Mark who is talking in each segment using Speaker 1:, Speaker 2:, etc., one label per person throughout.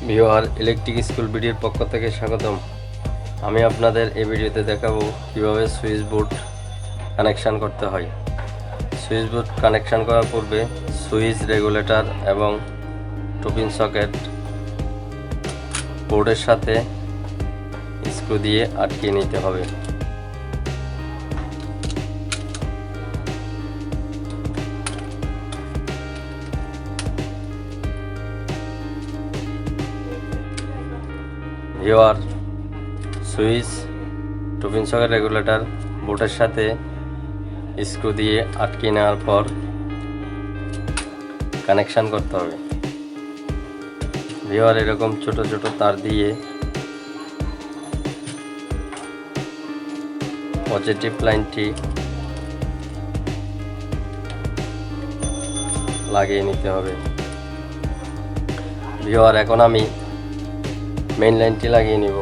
Speaker 1: Viewer electric school ভিডিওর পক্ষ থেকে স্বাগতম। আমি আপনাদের এই ভিডিওতে দেখাবো কিভাবে সুইচ বোর্ড কানেকশন করতে হয়। সুইচ বোর্ড কানেকশন করার পূর্বে সুইচ, রেগুলেটর এবং টুপিন সকেট বোর্ডের সাথে স্ক্রু দিয়ে আটকে নিতে হবে। Viewer switch, two-pin socket, regulator বোর্ডের সাথে স্ক্রু দিয়ে আটকে নেওয়ার পর কানেকশন করতে হবে। ভিউয়ার এরকম ছোট ছোট তার দিয়ে পজিটিভ লাইনটি লাগিয়ে নিতে হবে। ভিউয়ার এখন আমি মেইন লাইনটি লাগিয়ে নিব।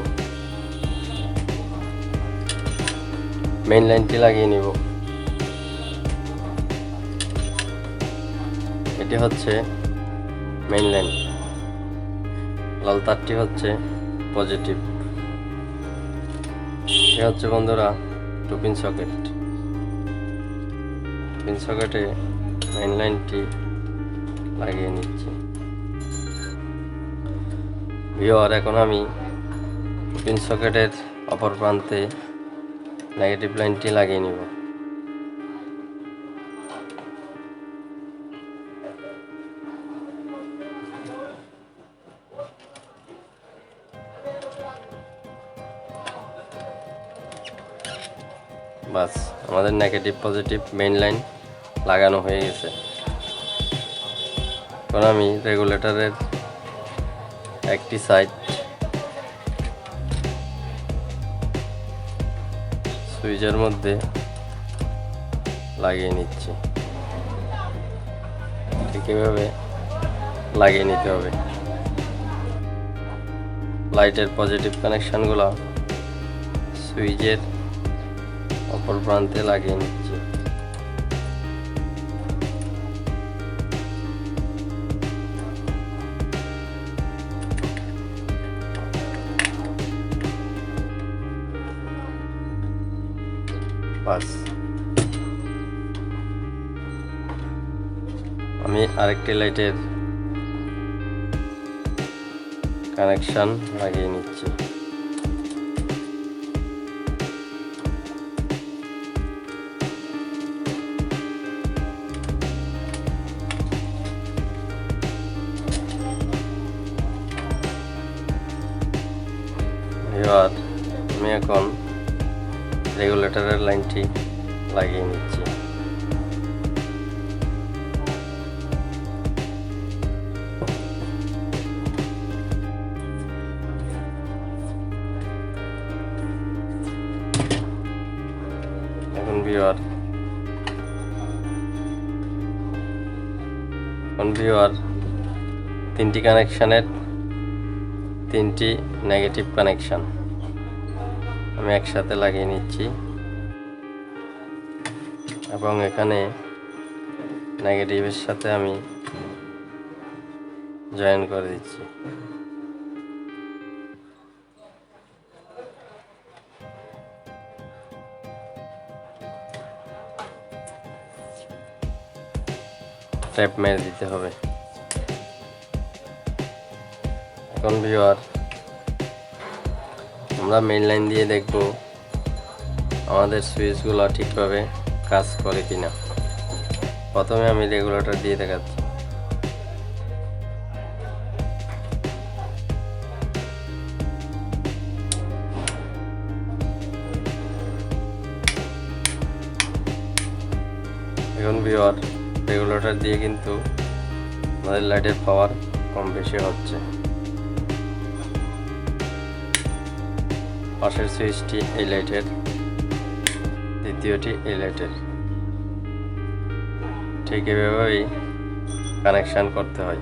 Speaker 1: এটি হচ্ছে মেইন লাইন, লাল তারটি হচ্ছে পজিটিভ। এ হচ্ছে বন্ধুরা টুপিন সকেটে মেইন লাইনটি লাগিয়ে নিচ্ছি। ভিউয়ার এখন আমি টুপিন সকেটের অপর প্রান্তে নেগেটিভ লাইনটি লাগিয়ে নিব। বাস, আমাদের নেগেটিভ পজিটিভ মেইন লাইন লাগানো হয়ে গেছে। এখন আমি রেগুলেটরের একটি সাইড সুইচের মধ্যে লাগিয়ে নিচ্ছি। ঠিক এভাবে লাগিয়ে নিতে হবে। লাইটের পজিটিভ কানেকশনগুলো সুইচের অপর প্রান্তে লাগিয়ে নিচ্ছি। বাস, আমি আরেকটি লাইটের কানেকশন লাগিয়ে নিচ্ছি। এবার আমি এখন রেগুলেটরের লাইনটি লাগিয়ে নিচ্ছি। এখন ভিউয়ার তিনটি কানেকশনের তিনটি নেগেটিভ কানেকশন আমি একসাথে লাগিয়ে নিচ্ছি এবং এখানে নেগেটিভের সাথে আমি জয়েন করে দিচ্ছি। ট্যাপ মেরে দিতে হবে। এখন ভিউয়ার আমরা মেইন লাইন দিয়ে দেখব আমাদের সুইচগুলো ঠিকভাবে কাজ করে কিনা। প্রথমে আমি রেগুলেটর দিয়ে দেখাচ্ছি। এখন ভিউয়ার রেগুলেটর দিয়ে কিন্তু আমাদের লাইটের পাওয়ার কম বেশি হচ্ছে। পাশের সুইচটি এই লাইটের, দ্বিতীয়টি এই লাইটের। ঠিক এভাবেই কানেকশন করতে হয়।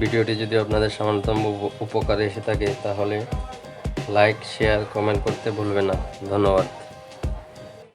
Speaker 1: ভিডিওটি যদি আপনাদের সামান্যতম উপকারে এসে থাকে তাহলে লাইক শেয়ার কমেন্ট করতে ভুলবেন না। ধন্যবাদ।